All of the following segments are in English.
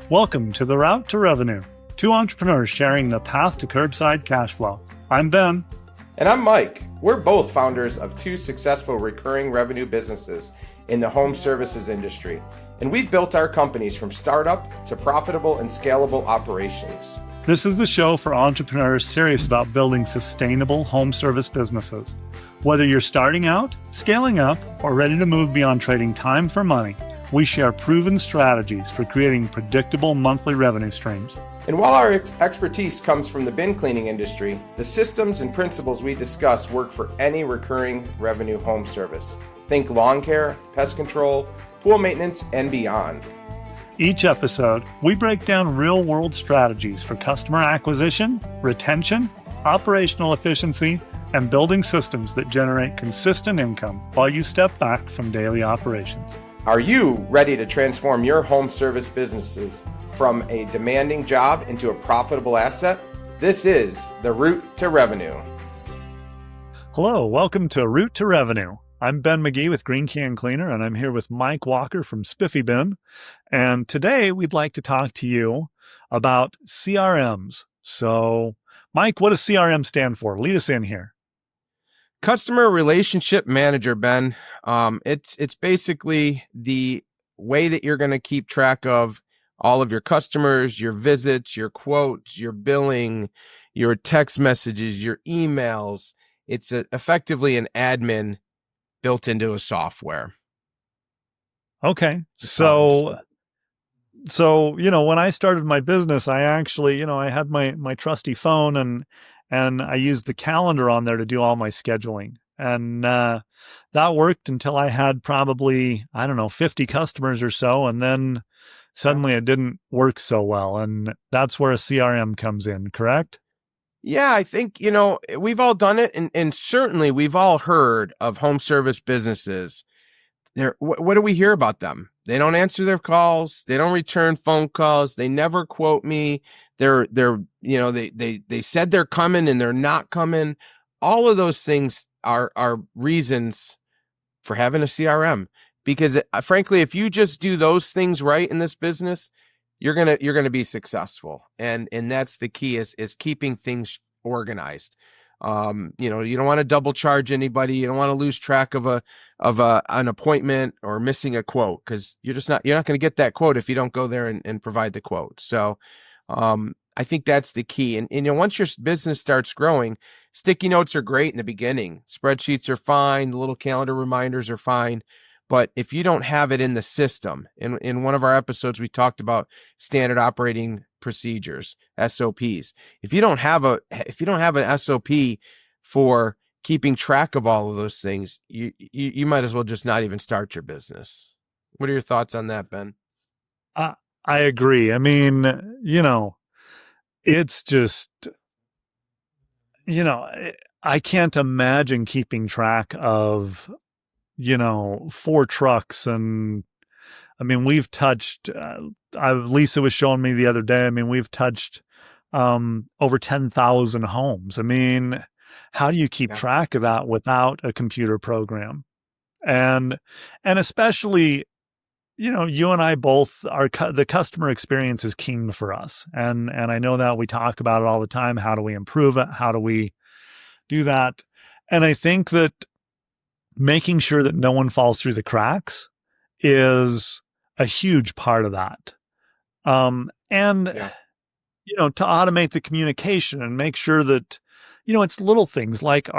Welcome to The Route to Revenue, two entrepreneurs sharing the path to curbside cash flow. I'm Ben. And I'm Mike. We're both founders of two successful recurring revenue businesses in the home services industry, and we've built our companies from startup to profitable and scalable operations. This is the show for entrepreneurs serious about building sustainable home service businesses. Whether you're starting out, scaling up, or ready to move beyond trading time for money, we share proven strategies for creating predictable monthly revenue streams. And while our expertise comes from the bin cleaning industry, the systems and principles we discuss work for any recurring revenue home service. Think lawn care, pest control, pool maintenance, and beyond. Each episode, we break down real-world strategies for customer acquisition, retention, operational efficiency, and building systems that generate consistent income while you step back from daily operations. Are you ready to transform your home service businesses from a demanding job into a profitable asset? This is The Route to Revenue. Hello, welcome to Route to Revenue. I'm Ben Magee with Green Can Cleaner, and I'm here with Mike Walker from Spiffy Bin. And today we'd like to talk to you about CRMs. So, Mike, what does CRM stand for? Lead us in here. Customer Relationship Manager, Ben. It's basically the way that you're going to keep track of all of your customers, your visits, your quotes, your billing, your text messages, your emails. It's effectively an admin built into a software. Okay. So, when I started my business, I actually, I had my trusty phone and I used the calendar on there to do all my scheduling. And that worked until I had probably, 50 customers or so. And then suddenly it didn't work so well. And that's where a CRM comes in, correct? Yeah, I think, we've all done it. And certainly we've all heard of home service businesses. What do we hear about them? They don't answer their calls. They don't return phone calls. They never quote me. They said they're coming and they're not coming. All of those things are reasons for having a CRM, because frankly, if you just do those things right in this business, you're going to be successful. And that's the key is keeping things organized. You don't want to double charge anybody. You don't want to lose track of an appointment or missing a quote, because you're not going to get that quote if you don't go there and provide the quote. So, I think that's the key. And once your business starts growing, sticky notes are great in the beginning. Spreadsheets are fine. The little calendar reminders are fine. But if you don't have it in the system, in one of our episodes, we talked about standard operating procedures, SOPs. If you don't have an SOP for keeping track of all of those things, you might as well just not even start your business. What are your thoughts on that, Ben? I agree. I mean, it's just, I can't imagine keeping track of, 4 trucks. And I mean, we've touched, Lisa was showing me the other day, I mean, we've touched over 10,000 homes. I mean, how do you keep track of that without a computer program? And especially, you and I both the customer experience is king for us. And I know that we talk about it all the time. How do we improve it? How do we do that? And I think that making sure that no one falls through the cracks is a huge part of that. To automate the communication and make sure that, it's little things like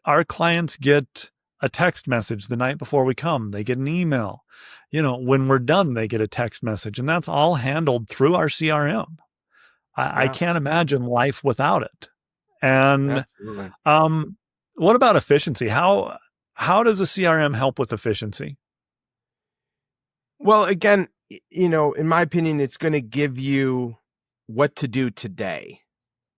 our clients get a text message the night before we come. They get an email. When we're done, they get a text message, and that's all handled through our CRM. I can't imagine life without it. And what about efficiency? How does a CRM help with efficiency? Well, again, in my opinion, it's going to give you what to do today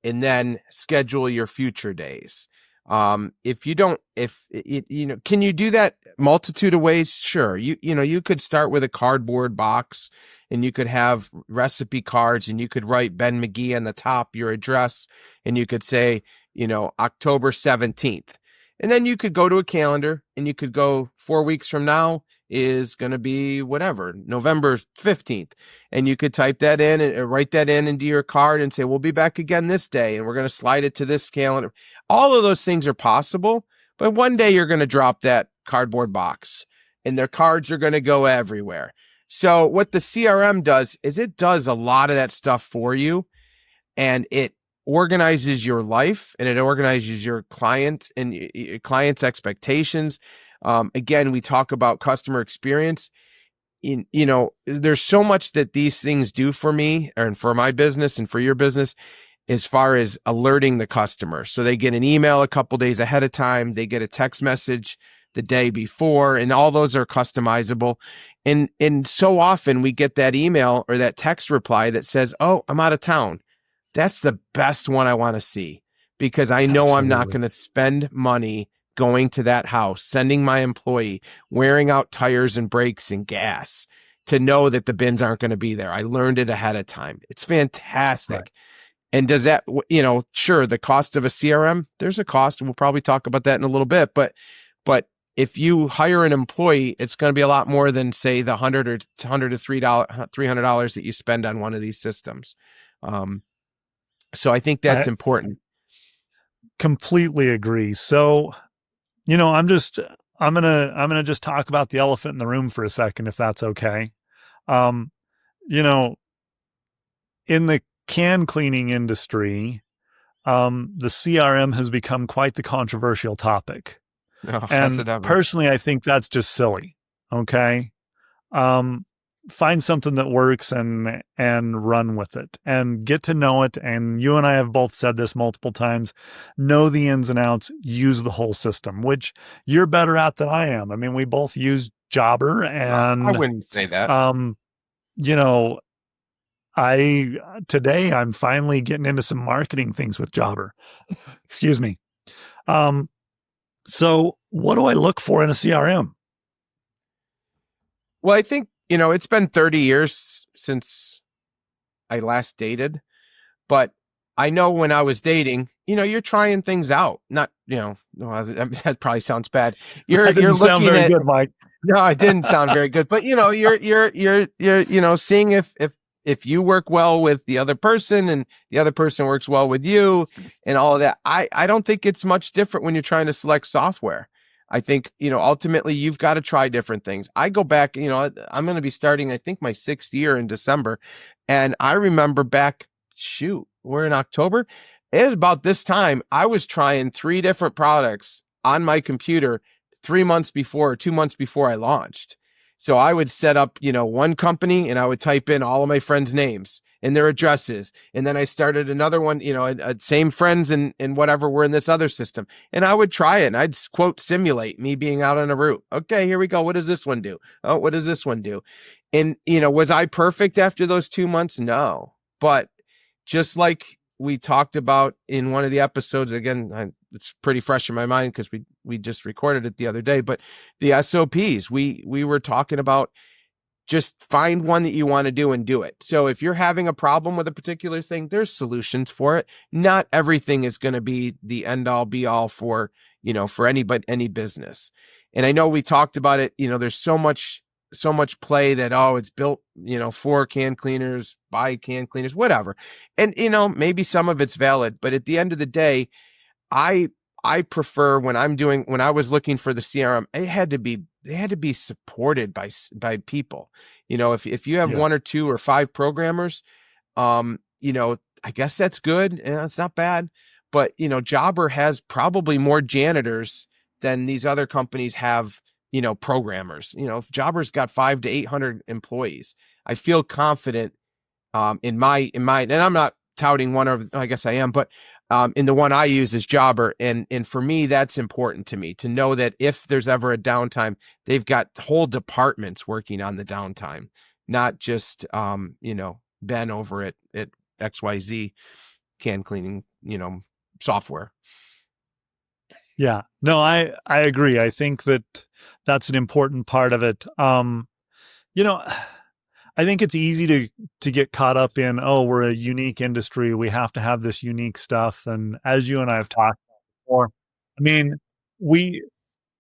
and then schedule your future days. Can you do that multitude of ways? Sure. You could start with a cardboard box and you could have recipe cards and you could write Ben Magee on the top, your address, and you could say, October 17th. And then you could go to a calendar and you could go 4 weeks from now is going to be whatever, November 15th. And you could type that in and write that in into your card and say, we'll be back again this day. And we're going to slide it to this calendar. All of those things are possible, but one day you're going to drop that cardboard box and their cards are going to go everywhere. So what the CRM does is it does a lot of that stuff for you, and it organizes your life and it organizes your client and your client's expectations. Again, we talk about customer experience. There's so much that these things do for me and for my business and for your business as far as alerting the customer. So they get an email a couple days ahead of time. They get a text message the day before, and all those are customizable. And so often we get that email or that text reply that says, oh, I'm out of town. That's the best one I want to see, because I know I'm not going to spend money going to that house, sending my employee, wearing out tires and brakes and gas to know that the bins aren't going to be there. I learned it ahead of time. It's fantastic. Right. And does that, sure, the cost of a CRM, there's a cost. We'll probably talk about that in a little bit, but if you hire an employee, it's going to be a lot more than, say, the $100 or $300 that you spend on one of these systems. So I think that's important. Completely agree. So, I'm gonna just talk about the elephant in the room for a second, if that's okay. In the can cleaning industry, the CRM has become quite the controversial topic. Oh, and personally, I think that's just silly. Okay. Find something that works and run with it and get to know it. And you and I have both said this multiple times, know the ins and outs, use the whole system, which you're better at than I am. I mean, we both use Jobber, and I wouldn't say that. Today I'm finally getting into some marketing things with Jobber. Excuse me. So what do I look for in a CRM? Well, I think, it's been 30 years since I last dated, but I know when I was dating, you're trying things out. Not, that probably sounds bad. You're looking sound very good, Mike. No, it didn't sound very good, but you're seeing if you work well with the other person and the other person works well with you and all of that. I don't think it's much different when you're trying to select software. I think, ultimately you've got to try different things. I go back, I'm going to be starting, I think, my 6th year in December. And I remember back, we're in October. It was about this time I was trying 3 different products on my computer 3 months before or 2 months before I launched. So I would set up, one company and I would type in all of my friends' names and their addresses. And then I started another one, same friends and whatever were in this other system. And I would try it and I'd quote simulate me being out on a route. Okay, here we go. What does this one do? Oh, what does this one do? And, was I perfect after those 2 months? No. But just like we talked about in one of the episodes, again, it's pretty fresh in my mind because we just recorded it the other day, but the SOPs, we were talking about, just find one that you want to do and do it. So if you're having a problem with a particular thing, there's solutions for it. Not everything is going to be the end all be all for, for any business. And I know we talked about it, there's so much play that, it's built, for can cleaners, by can cleaners, whatever. And, maybe some of it's valid, but at the end of the day, I prefer when I was looking for the CRM, they had to be supported by people. If you have 1 or 2 or 5 programmers, I guess that's good. And it's not bad, but Jobber has probably more janitors than these other companies have, programmers. If Jobber's got 500 to 800 employees, I feel confident in my, and I'm not touting one, or I guess I am, but in the one I use is Jobber. And for me, that's important to me to know that if there's ever a downtime, they've got whole departments working on the downtime, not just, Ben over at XYZ can cleaning, software. Yeah, no, I agree. I think that's an important part of it. I think it's easy to get caught up in, we're a unique industry. We have to have this unique stuff. And as you and I have talked before, I mean,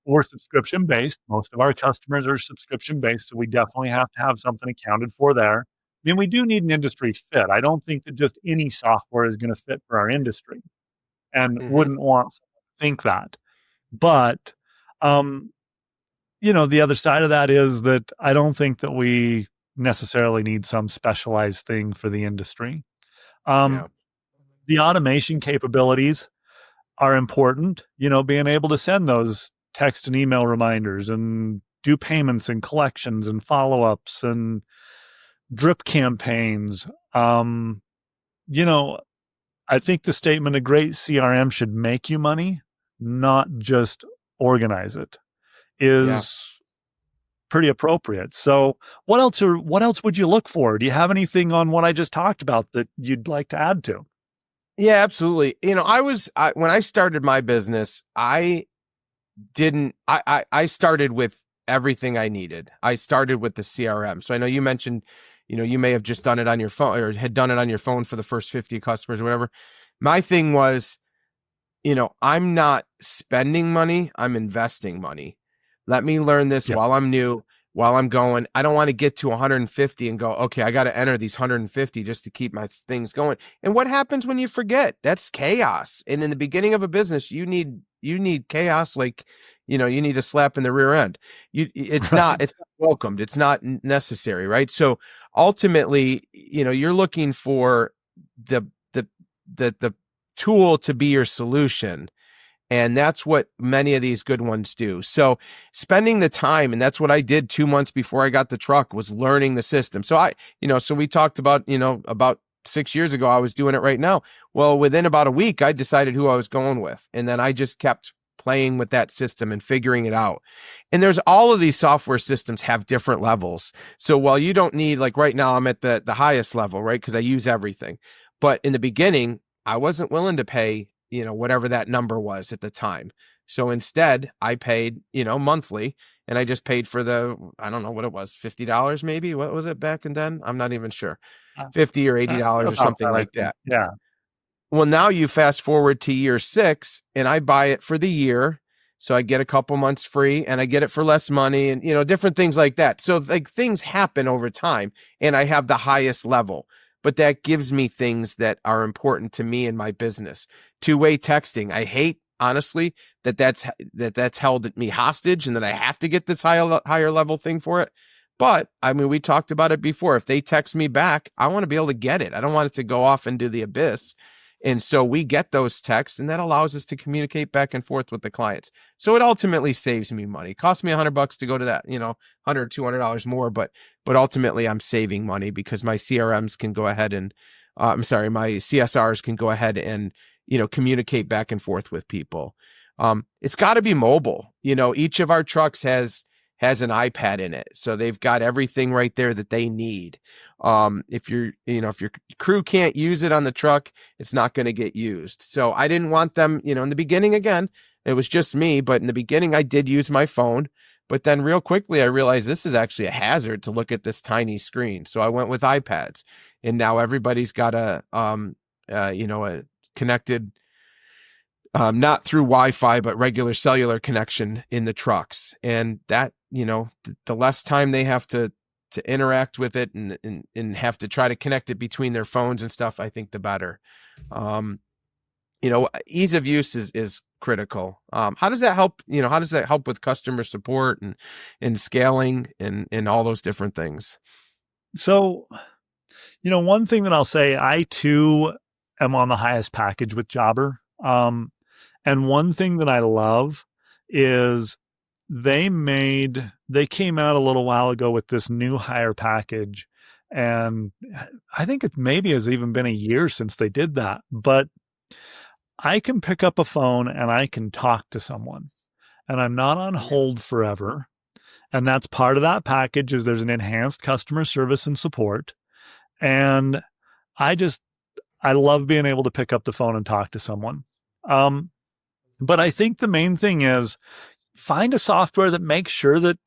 or subscription based. Most of our customers are subscription based, so we definitely have to have something accounted for there. I mean, we do need an industry fit. I don't think that just any software is going to fit for our industry, and Mm-hmm. wouldn't want someone to think that. But, um, the other side of that is that I don't think that we necessarily need some specialized thing for the industry. Yeah. Um, the automation capabilities are important, being able to send those text and email reminders and do payments and collections and follow-ups and drip campaigns. You know, I think the statement a great CRM should make you money, not just organize it, Yeah. is pretty appropriate. So what else would you look for? Do you have anything on what I just talked about that you'd like to add to? Yeah, absolutely. When I started my business, I started with everything I needed. I started with the CRM. So I know you mentioned, you may have just done it on your phone or had done it on your phone for the first 50 customers or whatever. My thing was, I'm not spending money, I'm investing money. Let me learn this Yes. while I'm new, while I'm going. I don't want to get to 150 and go, okay, I got to enter these 150 just to keep my things going. And what happens when you forget? That's chaos. And in the beginning of a business, you need chaos. Like, you need a slap in the rear end. It's not, Right. it's not welcomed. It's not necessary. Right. So ultimately, you're looking for the, the tool to be your solution. And that's what many of these good ones do. So spending the time, and that's what I did 2 months before I got the truck, was learning the system. So so we talked about, about 6 years ago, I was doing it right now. Well, within about a week, I decided who I was going with. And then I just kept playing with that system and figuring it out. And there's all of these software systems have different levels. So while you don't need, like right now, I'm at the highest level, right? Because I use everything. But in the beginning, I wasn't willing to pay, whatever that number was at the time. So instead I paid, monthly, and I just paid for I don't know what it was, $50 maybe. What was it back and then? I'm not even sure. Uh, 50 or $80 or about something that, I like think. that. Yeah. Well, now you fast forward to year 6 and I buy it for the year. So I get a couple months free and I get it for less money and, different things like that. So like things happen over time and I have the highest level, but that gives me things that are important to me in my business. Two-way texting. I hate, honestly, that's held me hostage and that I have to get this higher level thing for it. But I mean, we talked about it before. If they text me back, I want to be able to get it. I don't want it to go off into the abyss. And so we get those texts and that allows us to communicate back and forth with the clients. So it ultimately saves me money. It costs me $100 to go to that, $100, $200 more, but ultimately I'm saving money because my CRMs can go ahead and, my CSRs can go ahead and, communicate back and forth with people. It's got to be mobile. Each of our trucks has an iPad in it. So they've got everything right there that they need. If your crew can't use it on the truck, it's not going to get used. So I didn't want them, in the beginning, again, it was just me, but in the beginning I did use my phone, but then real quickly I realized this is actually a hazard to look at this tiny screen. So I went with iPads and now everybody's got a connected, not through Wi-Fi, but regular cellular connection in the trucks. And that, the less time they have to interact with it and have to try to connect it between their phones and stuff, I think the better. Ease of use is critical. How does that help? How does that help with customer support and scaling and all those different things? So, one thing that I'll say, I too am on the highest package with Jobber. And one thing that I love is they came out a little while ago with this new higher package. And I think it maybe has even been a year since they did that, but I can pick up a phone and I can talk to someone and I'm not on hold forever. And that's part of that package is there's an enhanced customer service and support. And I love being able to pick up the phone and talk to someone. But I think the main thing is find a software that makes sure that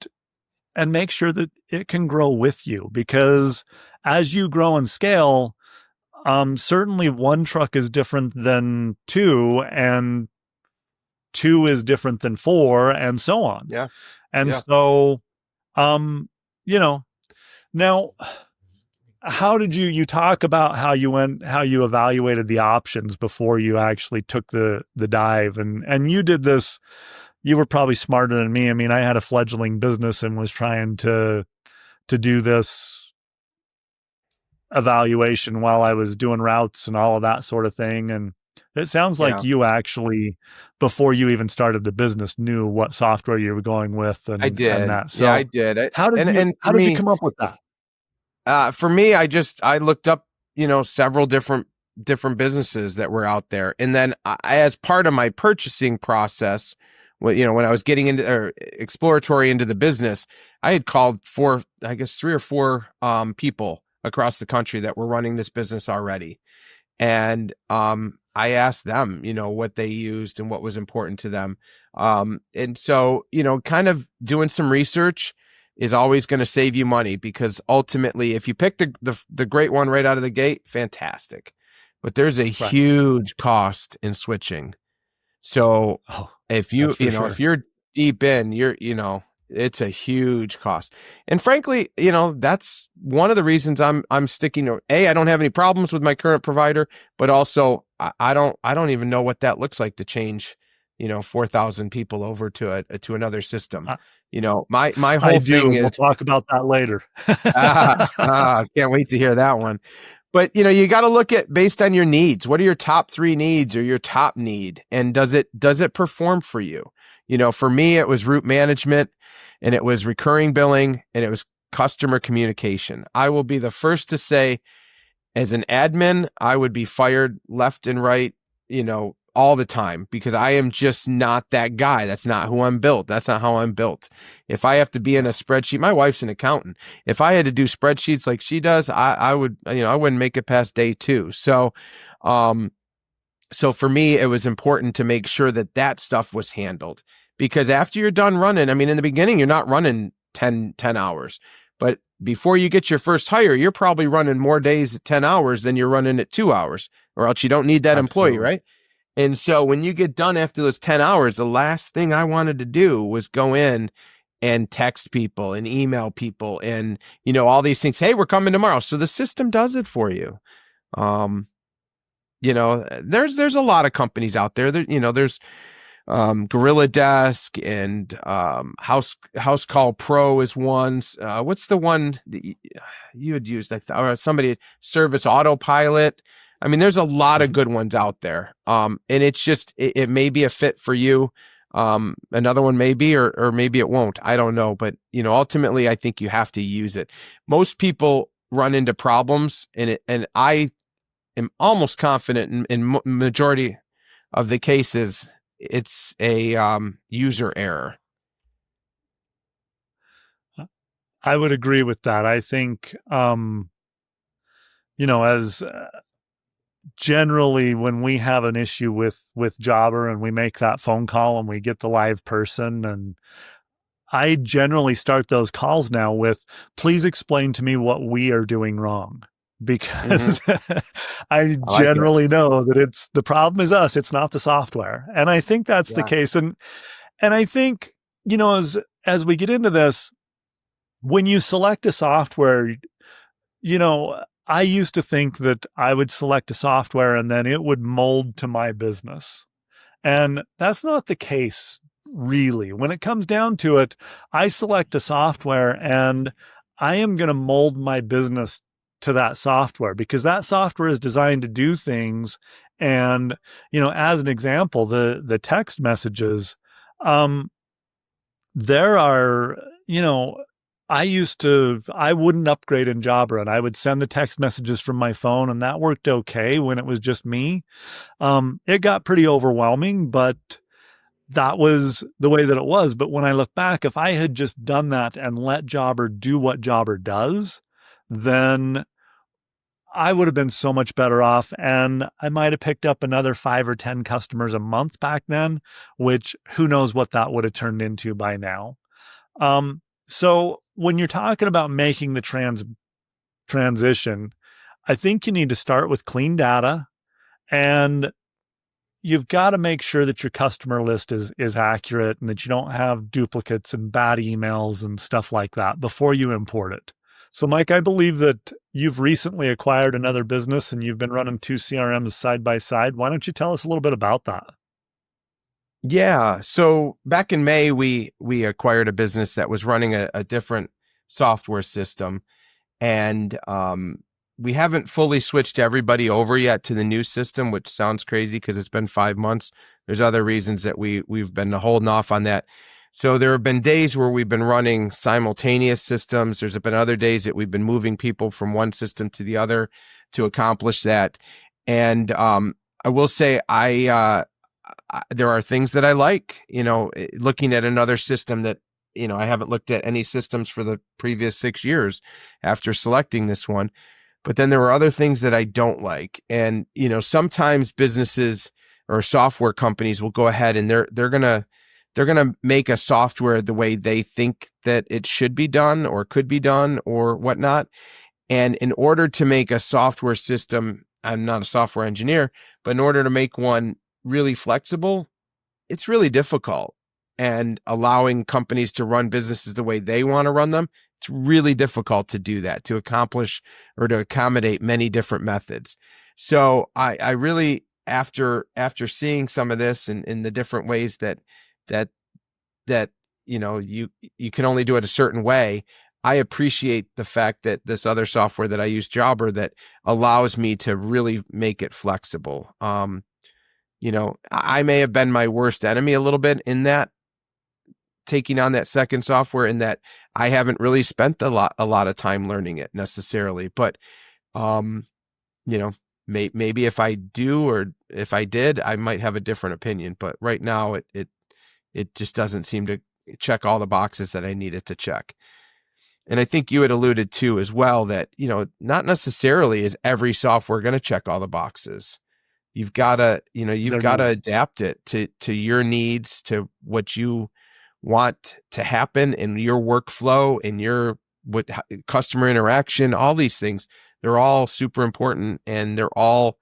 it can grow with you, because as you grow and scale, certainly one truck is different than two, and 2 is different than 4, and so on. Yeah. And Yeah. so, you know, now, how did you talk about how you evaluated the options before you actually took the dive, and you did this, you were probably smarter than me. I mean, I had a fledgling business and was trying to do this evaluation while I was doing routes and all of that sort of thing. And it sounds like Yeah. you actually, before you even started the business, knew what software you were going with I and did. that. Yeah, I So did. how For did you me, come up with that? for me, I looked up, several different businesses that were out there. And then as part of my purchasing process, when I was getting into or exploratory into the business, I had called three or four people across the country that were running this business already. And I asked them, what they used and what was important to them. And so, kind of doing some research is always going to save you money, because ultimately, if you pick the great one right out of the gate, fantastic. But there's a Right. huge cost in switching. So Oh, if that's for if sure. you're deep in, it's a huge cost. And frankly, that's one of the reasons I'm sticking to I don't have any problems with my current provider, but also I don't even know what that looks like to change, 4,000 people over to another system. I, My I whole do, thing and is we'll talk about that later. can't wait to hear that one. But you got to look at based on your needs. What are your top 3 needs or your top need, and does it perform for you? For me, it was route management, and it was recurring billing, and it was customer communication. I will be the first to say, as an admin, I would be fired left and right, all the time, because I am just not that guy. That's not who I'm built. That's not how I'm built. If I have to be in a spreadsheet, my wife's an accountant. If I had to do spreadsheets like she does, I would, I wouldn't make it past day 2. So for me, it was important to make sure that stuff was handled, because after you're done running, I mean, in the beginning, you're not running 10 hours, but before you get your first hire, you're probably running more days at 10 hours than you're running at 2 hours, or else you don't need that employee, Absolutely. right? And so when you get done after those 10 hours, the last thing I wanted to do was go in and text people and email people and, all these things. Hey, we're coming tomorrow. So the system does it for you. There's a lot of companies out there that, there's Gorilla Desk and House Call Pro is one. What's the one that you had used? Or somebody, Service Autopilot. I mean, there's a lot of good ones out there. And it's just, it may be a fit for you. Another one may be, or maybe it won't. I don't know. But, ultimately, I think you have to use it. Most people run into problems and I am almost confident in majority of the cases, it's a user error. I would agree with that. I think, as generally when we have an issue with Jobber and we make that phone call and we get the live person, and I generally start those calls now with, please explain to me what we are doing wrong, because I I like it. generally know that the problem is us, it's not the software. And I think that's the Yeah. case. And I think, as we get into this, when you select a software, I used to think that I would select a software and then it would mold to my business. And that's not the case, really. When it comes down to it, I select a software and I am going to mold my business to that software, because that software is designed to do things. And, as an example, the text messages, there are, I wouldn't upgrade in Jabra, and I would send the text messages from my phone, and that worked okay when it was just me. It got pretty overwhelming, but that was the way that it was. But when I look back, if I had just done that and let Jobber do what Jobber does, then I would have been so much better off. And I might have picked up another 5 or 10 customers a month back then, which who knows what that would have turned into by now. So when you're talking about making the transition, I think you need to start with clean data. And you've got to make sure that your customer list is accurate and that you don't have duplicates and bad emails and stuff like that before you import it. So, Mike, I believe that you've recently acquired another business and you've been running two CRMs side by side. Why don't you tell us a little bit about that? Yeah. So back in May, we acquired a business that was running a different software system, and we haven't fully switched everybody over yet to the new system, which sounds crazy because it's been 5 months. There's other reasons that we've been holding off on that. So there have been days where we've been running simultaneous systems. There's been other days that we've been moving people from one system to the other to accomplish that. And I will say there are things that I like, looking at another system that, I haven't looked at any systems for the previous 6 years after selecting this one. But then there are other things that I don't like. And, sometimes businesses or software companies will go ahead and they're going to make a software the way they think that it should be done or could be done or whatnot. And in order to make a software system, I'm not a software engineer, but in order to make one really flexible, it's really difficult. And allowing companies to run businesses the way they want to run them, it's really difficult to do that, to accomplish or to accommodate many different methods. So I really, after seeing some of this and in the different ways that you can only do it a certain way, I appreciate the fact that this other software that I use, Jobber, that allows me to really make it flexible. I may have been my worst enemy a little bit in that, taking on that second software, in that I haven't really spent a lot of time learning it necessarily. But, maybe if I do, or if I did, I might have a different opinion. But right now it just doesn't seem to check all the boxes that I need it to check. And I think you had alluded to as well that, not necessarily is every software going to check all the boxes. You've got to adapt it to your needs, to what you want to happen in your workflow, in your customer interaction. All these things, they're all super important, and they're all,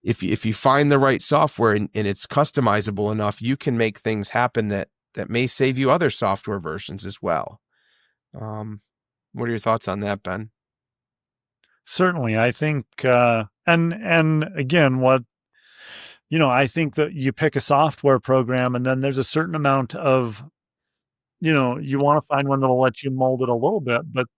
if you find the right software and it's customizable enough, you can make things happen that may save you other software versions as well. What are your thoughts on that, Ben? Certainly, I think, and again, I think that you pick a software program, and then there's a certain amount of, you want to find one that'll let you mold it a little bit, but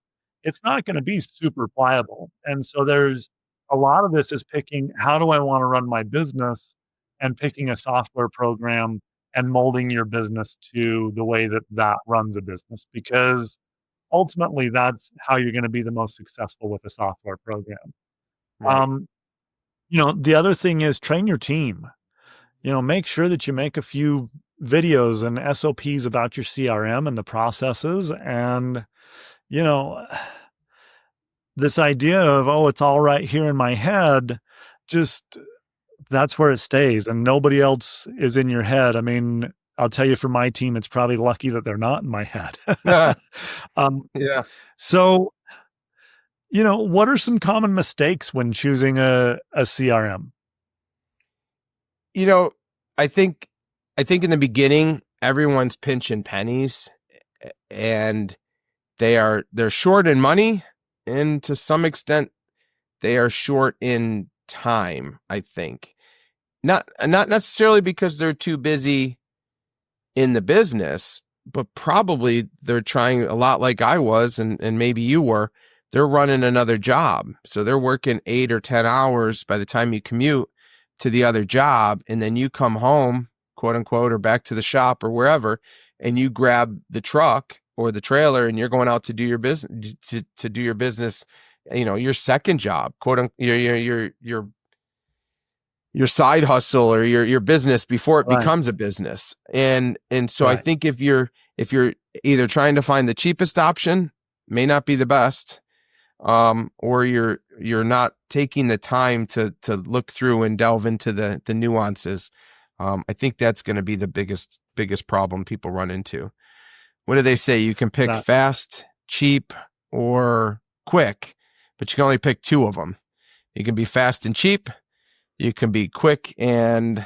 it's not going to be super pliable. And so there's a lot of this is picking, how do I want to run my business, and picking a software program and molding your business to the way that runs a business, because ultimately that's how you're going to be the most successful with a software program. Right. The other thing is train your team. Make sure that you make a few videos and SOPs about your CRM and the processes. And, this idea of, oh, it's all right here in my head, just that's where it stays, and nobody else is in your head. I mean, I'll tell you, for my team, it's probably lucky that they're not in my head. Yeah. So, what are some common mistakes when choosing a CRM? I think in the beginning, everyone's pinching pennies, and they're short in money, and to some extent they are short in time. I think not necessarily because they're too busy in the business, but probably they're trying, a lot like I was, and maybe you were, they're running another job. So they're working 8 or 10 hours by the time you commute to the other job. And then you come home, quote unquote, or back to the shop or wherever, and you grab the truck or the trailer, and you're going out to do your business, to do your business, your second job, quote unquote, your side hustle or your business before it becomes a business. And so I think if you're either trying to find the cheapest option, may not be the best, or you're not taking the time to look through and delve into the nuances, I think that's going to be the biggest problem people run into. What do they say? You can pick fast, cheap, or quick, but you can only pick 2 of them. You can be fast and cheap. You can be quick and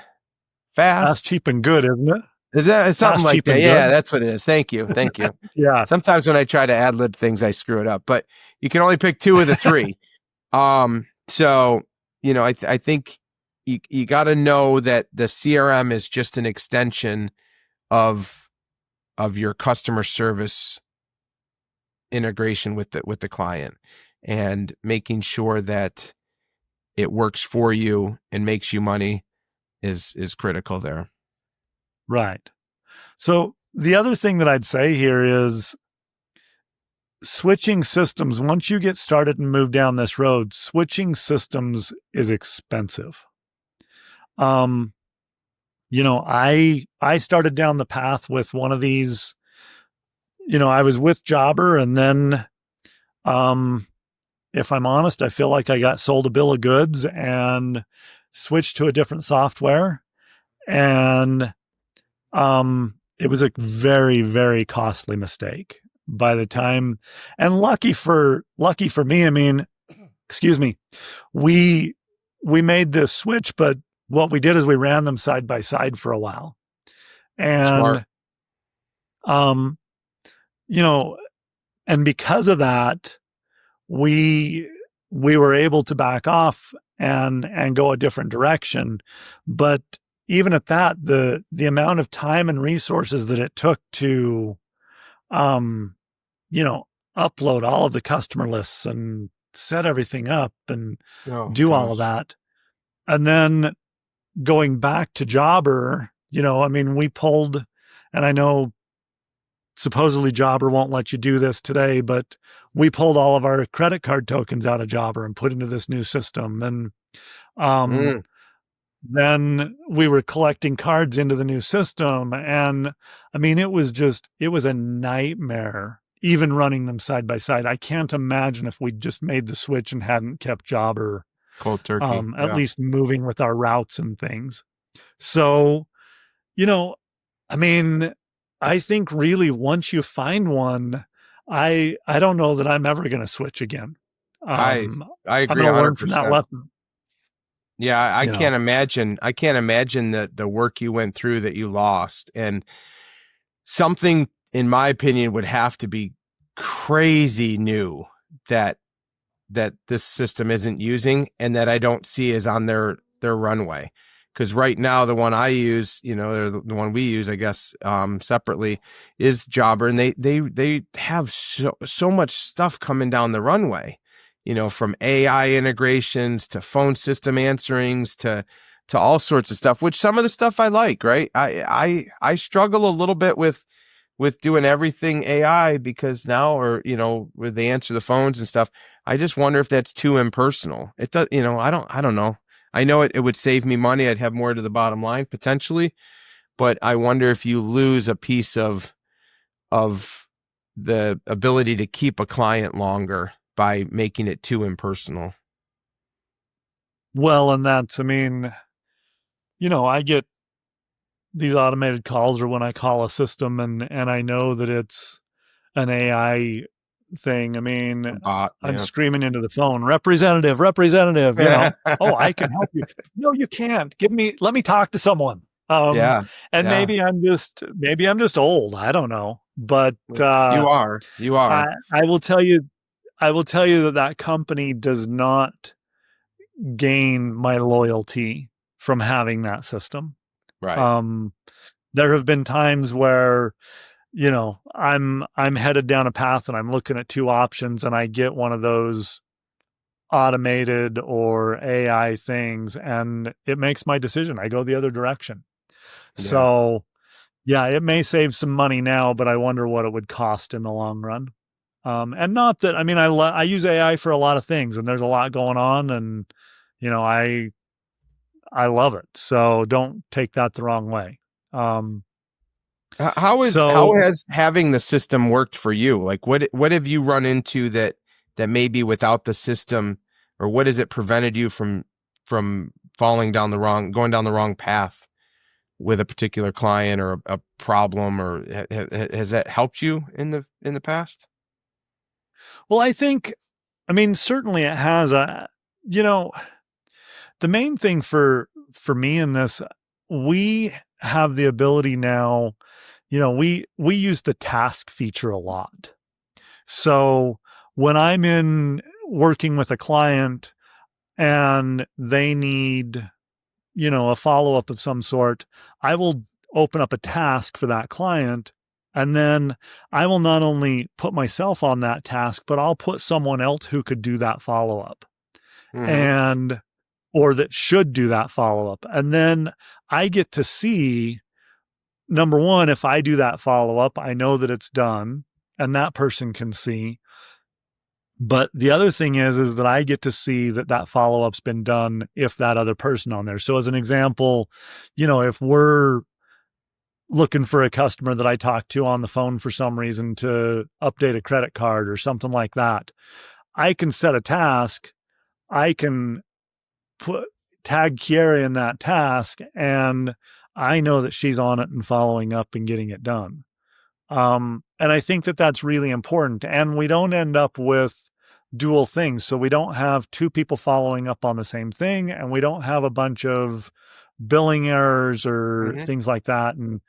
Fast, fast. cheap, and good, isn't it? Is that something Fast, like cheap, that? and Yeah, good. that's what it is. Thank you. Thank you. Yeah. Sometimes when I try to ad lib things, I screw it up, but you can only pick two of the three. So, I think you got to know that the CRM is just an extension of your customer service integration with the client, and making sure that it works for you and makes you money is critical there. Right. So the other thing that I'd say here is switching systems. Once you get started and move down this road, switching systems is expensive. I started down the path with one of these. I was with Jobber, and then, if I'm honest, I feel like I got sold a bill of goods and switched to a different software, and it was a very, very costly mistake by the time. And lucky for me, I mean, excuse me, we made this switch, but what we did is we ran them side by side for a while. Smart. And, um, you know, and because of that, we were able to back off and go a different direction. But even at that, the amount of time and resources that it took to, um, upload all of the customer lists and set everything up and do all of that. And then going back to Jobber, we pulled, and I know supposedly Jobber won't let you do this today, but we pulled all of our credit card tokens out of Jobber and put into this new system. And then we were collecting cards into the new system. And it was a nightmare, even running them side by side. I can't imagine if we just made the switch and hadn't kept Jobber Cold turkey. at least moving with our routes and things. So, I think really once you find one, I don't know that I'm ever going to switch again. I I'm agree going to learn from that 100%. lesson. Yeah, I can't imagine the work you went through that you lost. And something, in my opinion, would have to be crazy new that this system isn't using, and that I don't see is on their runway. Because right now, the one I use, the one we use, I guess, separately, is Jobber, and they have so much stuff coming down the runway, from AI integrations to phone system answerings to all sorts of stuff. Which some of the stuff I like, right? I struggle a little bit with doing everything AI, because now, or where they answer the phones and stuff, I just wonder if that's too impersonal. It does, I don't know. I know it would save me money. I'd have more to the bottom line potentially, but I wonder if you lose a piece of the ability to keep a client longer by making it too impersonal. Well, and that's, I get these automated calls, or when I call a system and I know that it's an AI thing. Bot, I'm yeah. screaming into the phone, representative, oh, I can help you. No, you can't. Let me talk to someone. Yeah. And yeah. maybe I'm just old. I don't know. But you are. I will tell you that company does not gain my loyalty from having that system. Right. There have been times where, I'm headed down a path and I'm looking at two options, and I get one of those automated or AI things, and it makes my decision. I go the other direction. Yeah. So yeah, it may save some money now, but I wonder what it would cost in the long run. And not that, I use AI for a lot of things, and there's a lot going on, and, I love it. So don't take that the wrong way. How has having the system worked for you? Like what have you run into that maybe without the system, or what has it prevented you from going down the wrong path with a particular client or a problem, or has that helped you in the past? Well, I think, certainly it has. The main thing for me in this, we have the ability now, we use the task feature a lot. So when I'm in working with a client and they need, a follow-up of some sort, I will open up a task for that client. And then I will not only put myself on that task, but I'll put someone else who could do that follow-up and, or that should do that follow-up. And then I get to see, number one, if I do that follow-up, I know that it's done and that person can see. But the other thing is that I get to see that follow-up's been done if that other person on there. So as an example, if we're looking for a customer that I talked to on the phone for some reason to update a credit card or something like that, I can set a task. I can tag Kiera in that task, and I know that she's on it and following up and getting it done. And I think that that's really important. And we don't end up with dual things. So we don't have two people following up on the same thing, and we don't have a bunch of billing errors or things like that. And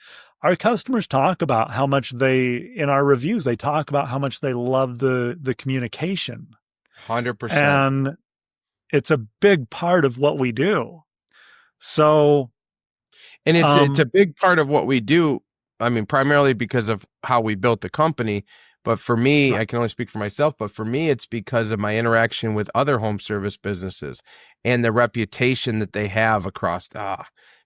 our customers talk about how much in our reviews, they talk about how much they love the communication. 100%. And it's a big part of what we do. So, and it's a big part of what we do. I mean, primarily because of how we built the company. But for me, I can only speak for myself, but for me, it's because of my interaction with other home service businesses and the reputation that they have across,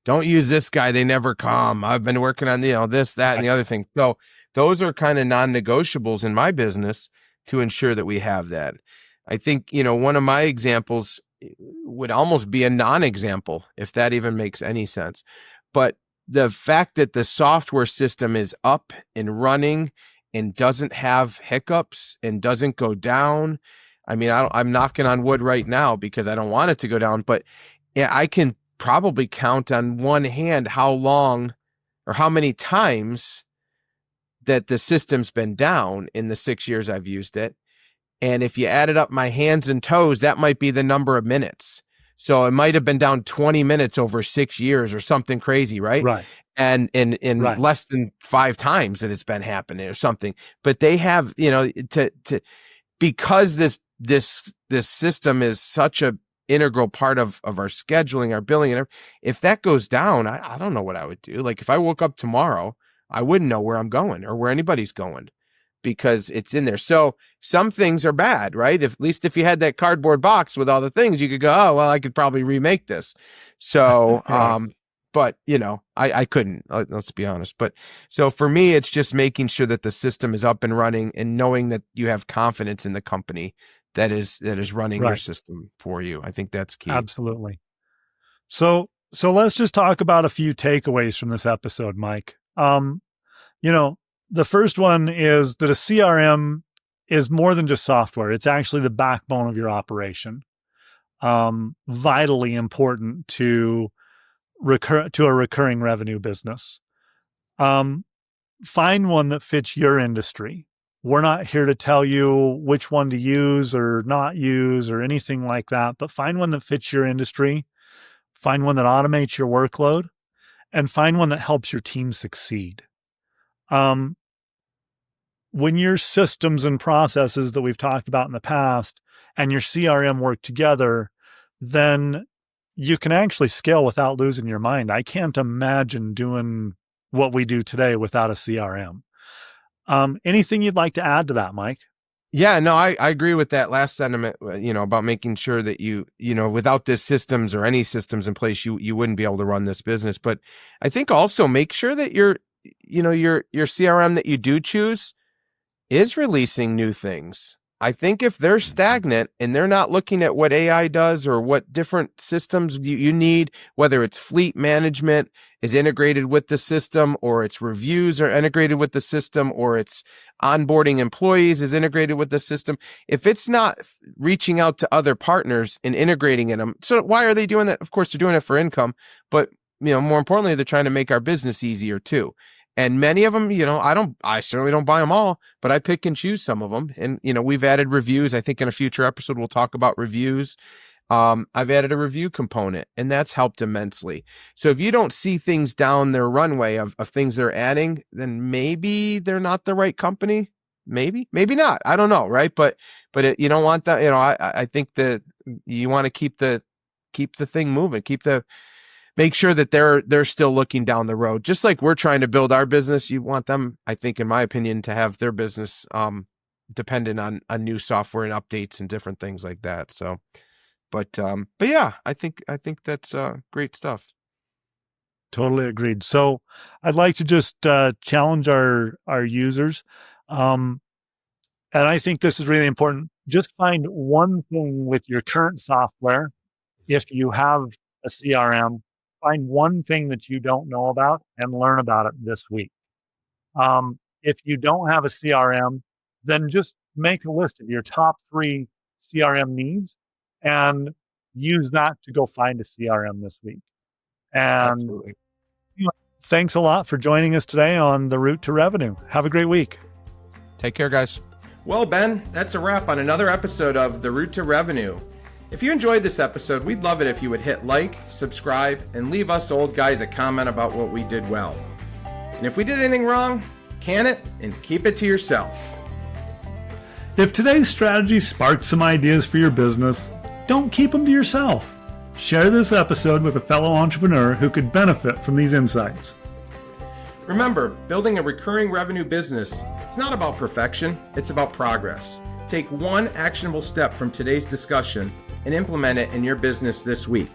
don't use this guy. They never come. I've been working on, this, that, and the other thing. So those are kind of non-negotiables in my business to ensure that we have that. I think, one of my examples would almost be a non-example, if that even makes any sense. But the fact that the software system is up and running and doesn't have hiccups and doesn't go down. I mean, I'm knocking on wood right now because I don't want it to go down, but I can probably count on one hand how long or how many times that the system's been down in the 6 years I've used it. And if you added up my hands and toes, that might be the number of minutes. So it might have been down 20 minutes over 6 years or something crazy, right? Right. And in Right. less than 5 times that it's been happening or something. But they have, because this system is such a integral part of our scheduling, our billing, and if that goes down, I don't know what I would do. Like if I woke up tomorrow, I wouldn't know where I'm going or where anybody's going because it's in there. So some things are bad, right? At least if you had that cardboard box with all the things, you could go, oh, well, I could probably remake this. So, Right. but I couldn't, let's be honest. But so for me, it's just making sure that the system is up and running and knowing that you have confidence in the company that is running your system for you. I think that's key. Absolutely. So let's just talk about a few takeaways from this episode, Mike. The first one is that a CRM is more than just software. It's actually the backbone of your operation. Vitally important to a recurring revenue business. Find one that fits your industry. We're not here to tell you which one to use or not use or anything like that, but find one that fits your industry. Find one that automates your workload, and find one that helps your team succeed. When your systems and processes that we've talked about in the past and your CRM work together, then you can actually scale without losing your mind. I can't imagine doing what we do today without a CRM. Anything you'd like to add to that, Mike? Yeah, no, I agree with that last sentiment, about making sure that you without this systems or any systems in place, you wouldn't be able to run this business. But I think also make sure that your CRM that you do choose is releasing new things. I think if they're stagnant and they're not looking at what AI does or what different systems you need, whether it's fleet management is integrated with the system or its reviews are integrated with the system or it's onboarding employees is integrated with the system, if it's not reaching out to other partners and integrating in them, so why are they doing that? Of course, they're doing it for income, but more importantly, they're trying to make our business easier too. And many of them, I certainly don't buy them all, but I pick and choose some of them. And, we've added reviews. I think in a future episode, we'll talk about reviews. I've added a review component, and that's helped immensely. So if you don't see things down their runway of things they're adding, then maybe they're not the right company. Maybe not. I don't know. Right. But you don't want that. I think that you want to keep the thing moving, make sure that they're still looking down the road. Just like we're trying to build our business, you want them, I think, in my opinion, to have their business dependent on new software and updates and different things like that. So, but yeah, I think that's great stuff. Totally agreed. So I'd like to just challenge our users. And I think this is really important. Just find one thing with your current software. If you have a CRM, find one thing that you don't know about and learn about it this week. If you don't have a CRM, then just make a list of your top 3 CRM needs and use that to go find a CRM this week. And Absolutely. Thanks a lot for joining us today on The Route to Revenue. Have a great week. Take care, guys. Well, Ben, that's a wrap on another episode of The Route to Revenue. If you enjoyed this episode, we'd love it if you would hit like, subscribe, and leave us old guys a comment about what we did well. And if we did anything wrong, can it and keep it to yourself. If today's strategy sparked some ideas for your business, don't keep them to yourself. Share this episode with a fellow entrepreneur who could benefit from these insights. Remember, building a recurring revenue business, it's not about perfection, it's about progress. Take one actionable step from today's discussion and implement it in your business this week.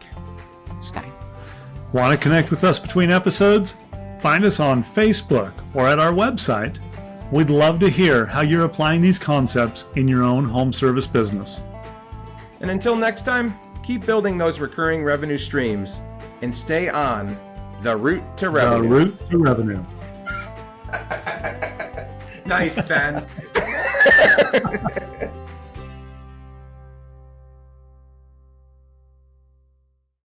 Want to connect with us between episodes? Find us on Facebook or at our website. We'd love to hear how you're applying these concepts in your own home service business. And until next time, keep building those recurring revenue streams and stay on the route to revenue. The route to revenue. Nice, Ben.